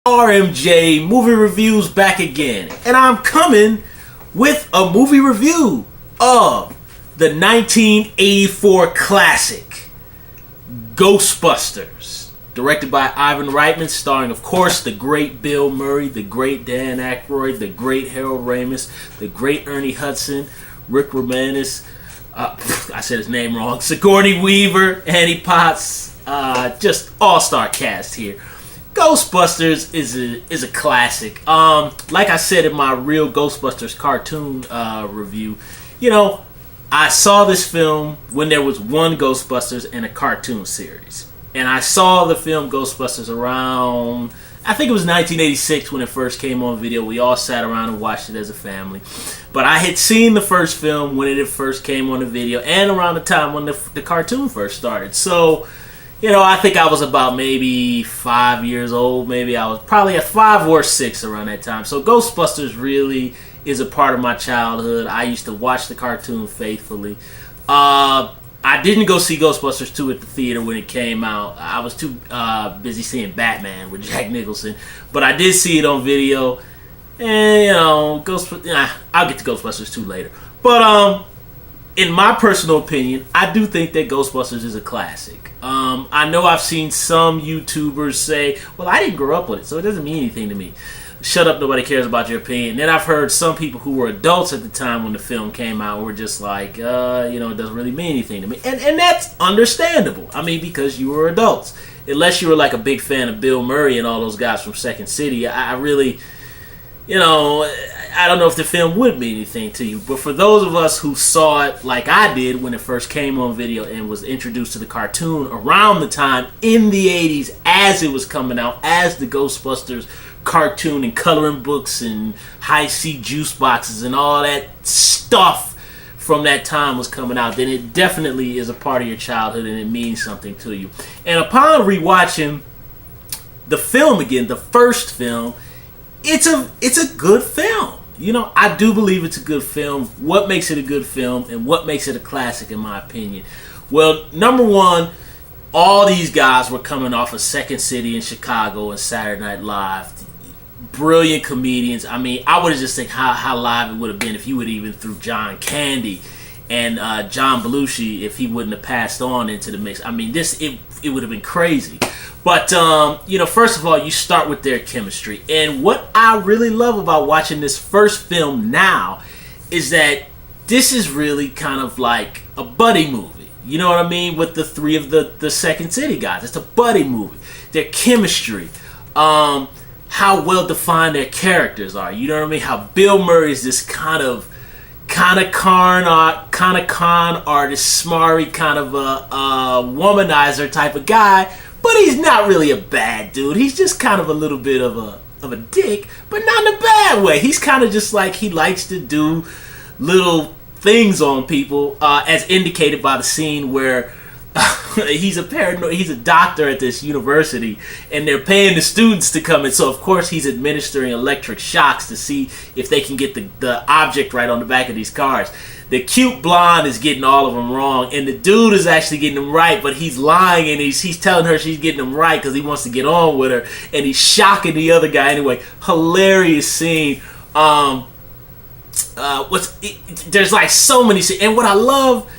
RMJ Movie Reviews back again, and I'm coming with a movie review of the 1984 classic Ghostbusters, directed by Ivan Reitman, starring, of course, the great Bill Murray, the great Dan Akyrod, the great Harold Ramis, the great Ernie Hudson, Rick Moranis, I said his name wrong, Sigourney Weaver, Annie Potts, just all-star cast here. Ghostbusters is a classic. Like I said in my real Ghostbusters cartoon review, I saw this film when there was one Ghostbusters in a cartoon series. And I saw the film Ghostbusters around, I think it was 1986 when it first came on video. We all sat around and watched it as a family. But I had seen the first film when it first came on the video and around the time when the cartoon first started. So, I think I was about maybe 5 years old. Maybe I was probably at 5 or 6 around that time. So Ghostbusters really is a part of my childhood. I used to watch the cartoon faithfully. I didn't go see Ghostbusters 2 at the theater when it came out. I was too busy seeing Batman with Jack Nicholson. But I did see it on video. And, I'll get to Ghostbusters 2 later. But, in my personal opinion, I do think that Ghostbusters is a classic. I know I've seen some YouTubers say, well, I didn't grow up with it, so it doesn't mean anything to me. Shut up, nobody cares about your opinion. And then I've heard some people who were adults at the time when the film came out were just like, it doesn't really mean anything to me. And that's understandable. I mean, because you were adults. Unless you were like a big fan of Bill Murray and all those guys from Second City, I really, I don't know if the film would mean anything to you. But for those of us who saw it like I did when it first came on video and was introduced to the cartoon around the time in the 80s as it was coming out, as the Ghostbusters cartoon and coloring books and high-C juice boxes and all that stuff from that time was coming out, then it definitely is a part of your childhood and it means something to you. And upon rewatching the film again, the first film, it's a good film. I do believe it's a good film. What makes it a good film and what makes it a classic in my opinion? Well, number one, all these guys were coming off of Second City in Chicago and Saturday Night Live. Brilliant comedians. I mean, I would have just think how live it would have been if you would even threw John Candy and John Belushi if he wouldn't have passed on into the mix. I mean, it would have been crazy. But, first of all, you start with their chemistry. And what I really love about watching this first film now is that this is really kind of like a buddy movie. You know what I mean? With the three of the Second City guys. It's a buddy movie. Their chemistry. How well defined their characters are. You know what I mean? How Bill Murray is this kind of con artist, smarmy, kind of a womanizer type of guy. But he's not really a bad dude. He's just kind of a little bit of a dick, but not in a bad way. He's kind of just like he likes to do little things on people, as indicated by the scene where he's a doctor at this university, and they're paying the students to come in. So of course he's administering electric shocks to see if they can get the object right on the back of these cars. The cute blonde is getting all of them wrong, and the dude is actually getting them right, but he's lying, and he's telling her she's getting them right because he wants to get on with her, and he's shocking the other guy anyway. Hilarious scene. There's like so many scenes, and what I love,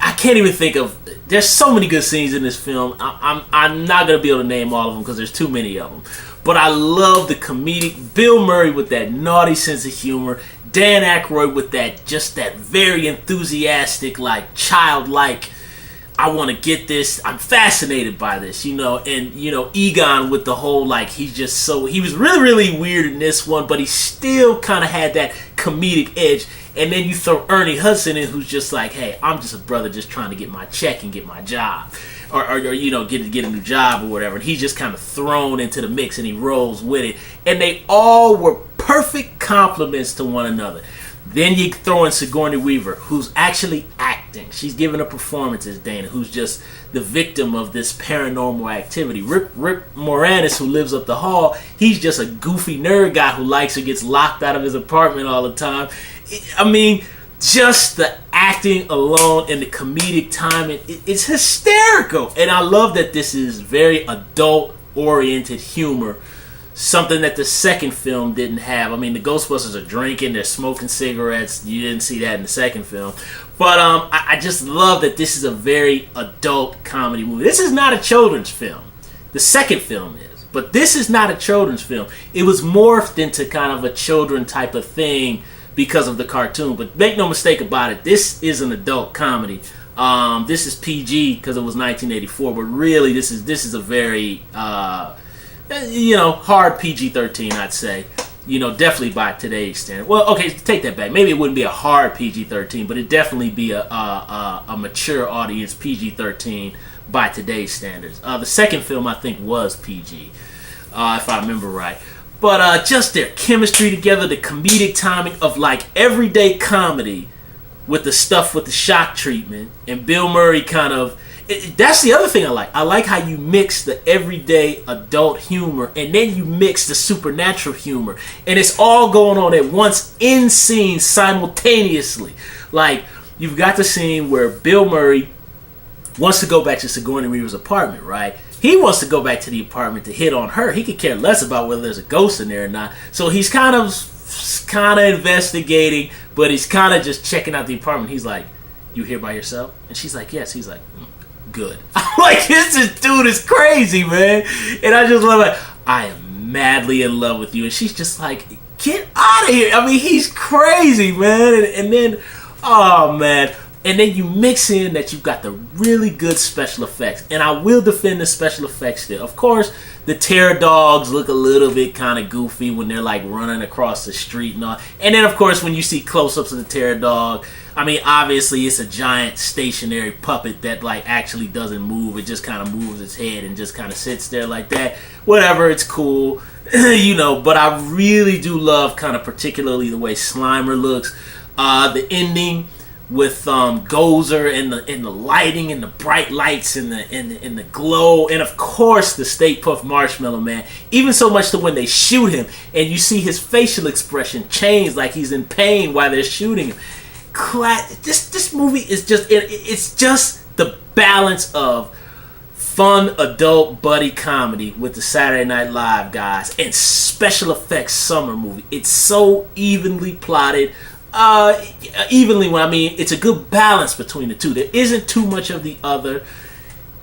I can't even think of. There's so many good scenes in this film. I'm not gonna be able to name all of them because there's too many of them. But I love the comedic Bill Murray with that naughty sense of humor, Dan Akyrod with that very enthusiastic, like childlike, I want to get this, I'm fascinated by this, and Egon with the whole, like, he was really, really weird in this one, but he still kind of had that comedic edge. And then you throw Ernie Hudson in, who's just like, hey, I'm just a brother just trying to get my check and get my job. Or get a new job or whatever. And he's just kind of thrown into the mix and he rolls with it. And they all were perfect compliments to one another. Then you throw in Sigourney Weaver, who's actually acting. She's giving a performance as Dana, who's just the victim of this paranormal activity. Rick Moranis, who lives up the hall, he's just a goofy nerd guy who likes or gets locked out of his apartment all the time. I mean, just the acting alone and the comedic timing, it's hysterical. And I love that this is very adult-oriented humor something that the second film didn't have. I mean, the Ghostbusters are drinking, they're smoking cigarettes. You didn't see that in the second film. But I just love that this is a very adult comedy movie. This is not a children's film. The second film is. But this is not a children's film. It was morphed into kind of a children type of thing because of the cartoon. But make no mistake about it, this is an adult comedy. This is PG because it was 1984, but really this is a very hard PG-13, I'd say. Definitely by today's standard. Well, okay, take that back. Maybe it wouldn't be a hard PG-13, but it'd definitely be a mature audience PG-13 by today's standards. The second film, I think, was PG, if I remember right. But just their chemistry together, the comedic timing of like everyday comedy with the stuff with the shock treatment, and Bill Murray kind of... That's the other thing I like. I like how you mix the everyday adult humor and then you mix the supernatural humor. And it's all going on at once in scene simultaneously. Like, you've got the scene where Bill Murray wants to go back to Sigourney Weaver's apartment, right? He wants to go back to the apartment to hit on her. He could care less about whether there's a ghost in there or not. So he's kind of investigating, but he's kind of just checking out the apartment. He's like, "You here by yourself?" And she's like, "Yes." He's like, "Good." I'm like, this dude is crazy, man. And I just love it. I am madly in love with you. And she's just like, "Get out of here." I mean, he's crazy, man. And then, oh, man. And then you mix in that you've got the really good special effects. And I will defend the special effects there. Of course, the terror dogs look a little bit kind of goofy when they're like running across the street and all. And then, of course, when you see close-ups of the terror dog, I mean, obviously it's a giant stationary puppet that like actually doesn't move. It just kind of moves its head and just kind of sits there like that. Whatever, it's cool. But I really do love kind of particularly the way Slimer looks. The ending with Gozer and the lighting and the bright lights and the glow, and of course the Stay Puft Marshmallow Man. Even so much to when they shoot him and you see his facial expression change like he's in pain while they're shooting him. This movie is it's just the balance of fun adult buddy comedy with the Saturday Night Live guys and special effects summer movie. It's so evenly plotted. It's a good balance between the two. There isn't too much of the other.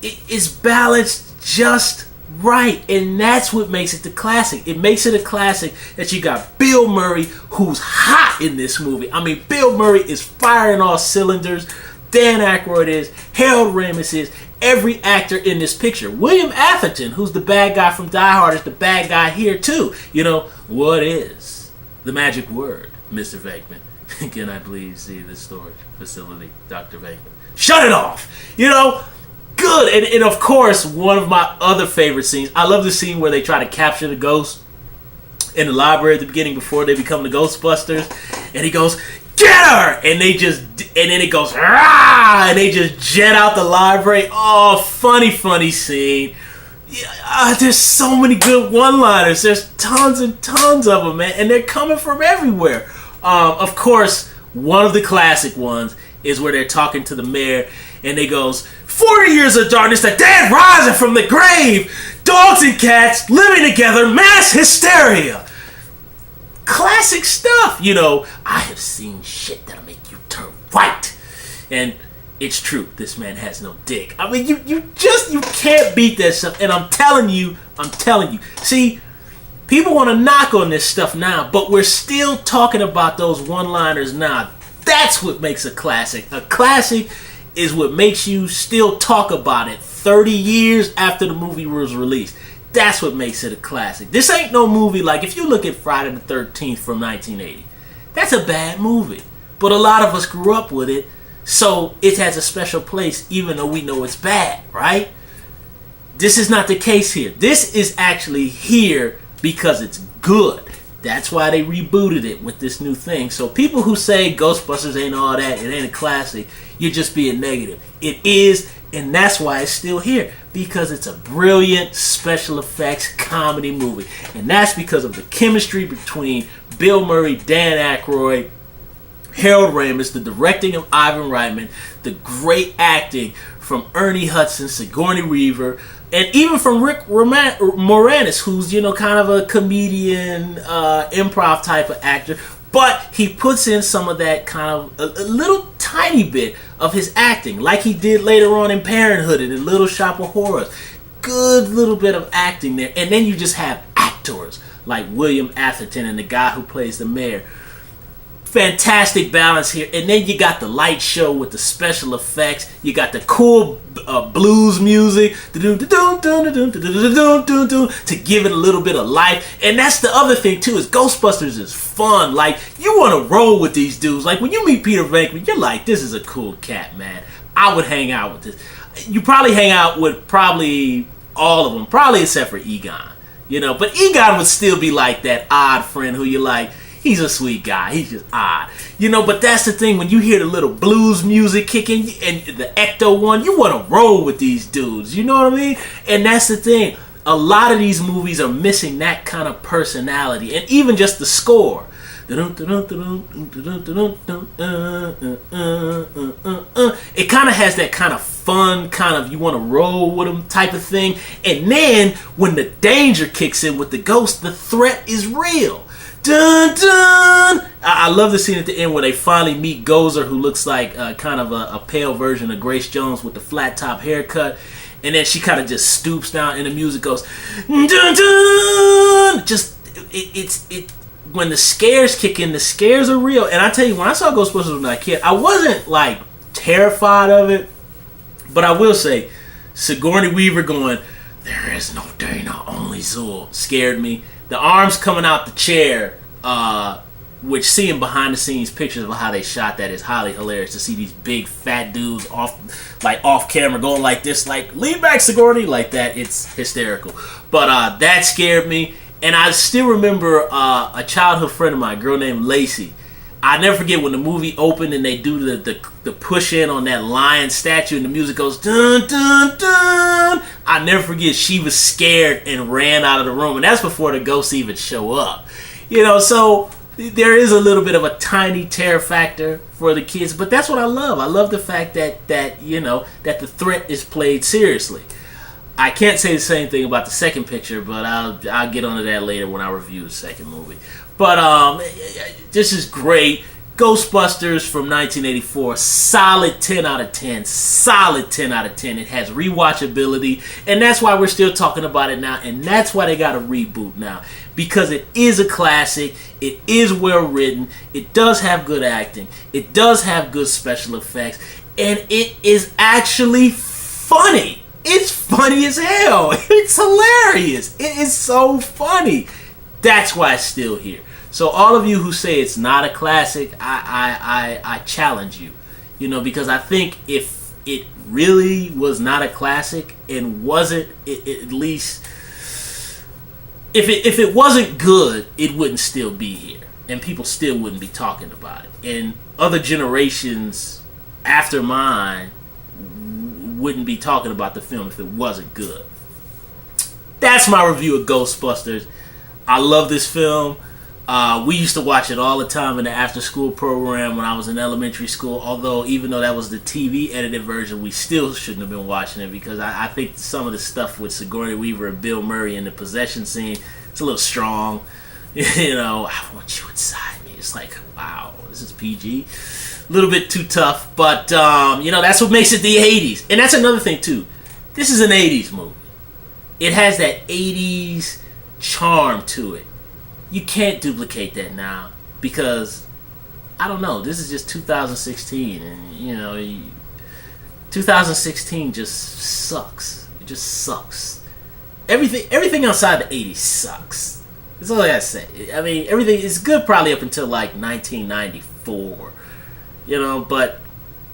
It is balanced just right, and that's what makes it the classic. It makes it a classic that you got Bill Murray, who's hot in this movie. I mean, Bill Murray is firing all cylinders. Dan Aykroyd is. Harold Ramis is. Every actor in this picture. William Atherton, who's the bad guy from Die Hard, is the bad guy here too. What is the magic word, Mr. Venkman? Can I please see the storage facility, Dr. Venkman? Shut it off! Good. And of course, one of my other favorite scenes, I love the scene where they try to capture the ghost in the library at the beginning before they become the Ghostbusters. And he goes, "Get her!" And then it goes, "Rah!" And they just jet out the library. Oh, funny scene. There's so many good one-liners. There's tons and tons of them, man. And they're coming from everywhere. Of course, one of the classic ones is where they're talking to the mayor, and they goes, 40 years of darkness, the dead rising from the grave, dogs and cats living together, mass hysteria. Classic stuff, I have seen shit that'll make you turn white. And it's true, this man has no dick. I mean, you can't beat that stuff. And I'm telling you. See, people want to knock on this stuff now, but we're still talking about those one-liners now. That's what makes a classic. A classic is what makes you still talk about it 30 years after the movie was released. That's what makes it a classic. This ain't no movie like, if you look at Friday the 13th from 1980, that's a bad movie. But a lot of us grew up with it, so it has a special place even though we know it's bad, right? This is not the case here. This is actually here because it's good. That's why they rebooted it with this new thing. So people who say Ghostbusters ain't all that, it ain't a classic, you're just being negative. It is, and that's why it's still here. Because it's a brilliant special effects comedy movie. And that's because of the chemistry between Bill Murray, Dan Aykroyd, Harold Ramis, the directing of Ivan Reitman, the great acting from Ernie Hudson, Sigourney Weaver, and even from Rick Moranis, who's, you know, kind of a comedian, improv type of actor. But he puts in some of that kind of, a little tiny bit of his acting, like he did later on in Parenthood and in Little Shop of Horrors. Good little bit of acting there. And then you just have actors like William Atherton and the guy who plays the mayor. Fantastic balance here. And then you got the light show with the special effects. You got the cool blues music to give it a little bit of life. And that's the other thing too, is Ghostbusters is fun. Like, you want to roll with these dudes. Like, when you meet Peter Venkman, you're like, this is a cool cat, man. I would hang out with this. You probably hang out with probably all of them, probably except for Egon. You know, but Egon would still be like that odd friend who you're like, he's a sweet guy. He's just odd. You know, but that's the thing. When you hear the little blues music kicking and the Ecto one, you want to roll with these dudes. You know what I mean? And that's the thing. A lot of these movies are missing that kind of personality. And even just the score. It kind of has that kind of fun, kind of you want to roll with them type of thing. And then when the danger kicks in with the ghost, the threat is real. Dun, dun. I love the scene at the end where they finally meet Gozer, who looks like kind of a pale version of Grace Jones with the flat top haircut. And then she kind of just stoops down and the music goes dun, dun. Just it when the scares kick in, the scares are real. And I tell you, when I saw Ghostbusters when I was a kid, I wasn't like terrified of it, but I will say Sigourney Weaver going, "There is no Dana, only Zool," scared me. The arms coming out the chair, which seeing behind the scenes pictures of how they shot that is highly hilarious, to see these big fat dudes off camera going like this, like, lean back Sigourney, like that. It's hysterical. But that scared me. And I still remember a childhood friend of mine, a girl named Lacey. I never forget when the movie opened and they do the push in on that lion statue and the music goes dun dun dun. I never forget, she was scared and ran out of the room, and that's before the ghosts even show up. You know, so there is a little bit of a tiny terror factor for the kids, but that's what I love. I love the fact that you know, that the threat is played seriously. I can't say the same thing about the second picture, but I'll get onto that later when I review the second movie. But this is great. Ghostbusters from 1984, solid 10 out of 10. Solid 10 out of 10. It has rewatchability, and that's why we're still talking about it now, and that's why they got a reboot now. Because it is a classic, it is well written, it does have good acting, it does have good special effects, and it is actually funny. It's funny as hell. It's hilarious. It is so funny. That's why it's still here. So all of you who say it's not a classic, I challenge you. You know, because I think if it really was not a classic and wasn't, at least, if it wasn't good, it wouldn't still be here. And people still wouldn't be talking about it. And other generations after mine wouldn't be talking about the film if it wasn't good. That's my review of Ghostbusters. I love this film. We used to watch it all the time in the after-school program when I was in elementary school, although even though that was the TV edited version, we still shouldn't have been watching it, because I think some of the stuff with Sigourney Weaver and Bill Murray in the possession scene, it's a little strong. You know, I want you inside me. It's like, wow, this is PG. A little bit too tough, but you know, that's what makes it the 80s. And that's another thing too. This is an 80s movie. It has that 80s charm to it. You can't duplicate that now, because I don't know, this is just 2016, and you know, 2016 just sucks. It just sucks. Everything outside the 80s sucks. That's all I gotta say. I mean, everything is good probably up until like 1994. You know, but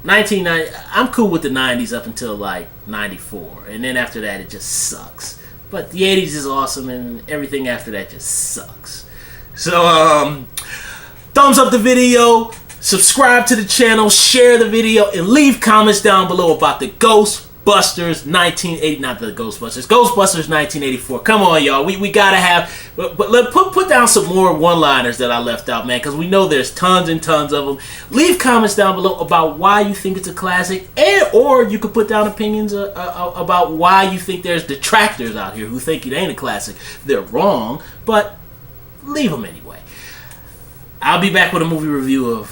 1990, I'm cool with the 90s up until like 94. And then after that, it just sucks. But the 80s is awesome, and everything after that just sucks. So, thumbs up the video, subscribe to the channel, share the video, and leave comments down below about the Ghostbusters Ghostbusters 1980, not the Ghostbusters, Ghostbusters 1984. Come on, y'all. We gotta have, but put down some more one-liners that I left out, man, because we know there's tons and tons of them. Leave comments down below about why you think it's a classic, or you could put down opinions about why you think there's detractors out here who think it ain't a classic. They're wrong, but leave them anyway. I'll be back with a movie review of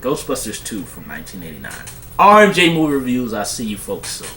Ghostbusters 2 from 1989. RMJ Movie Reviews. I'll see you folks soon.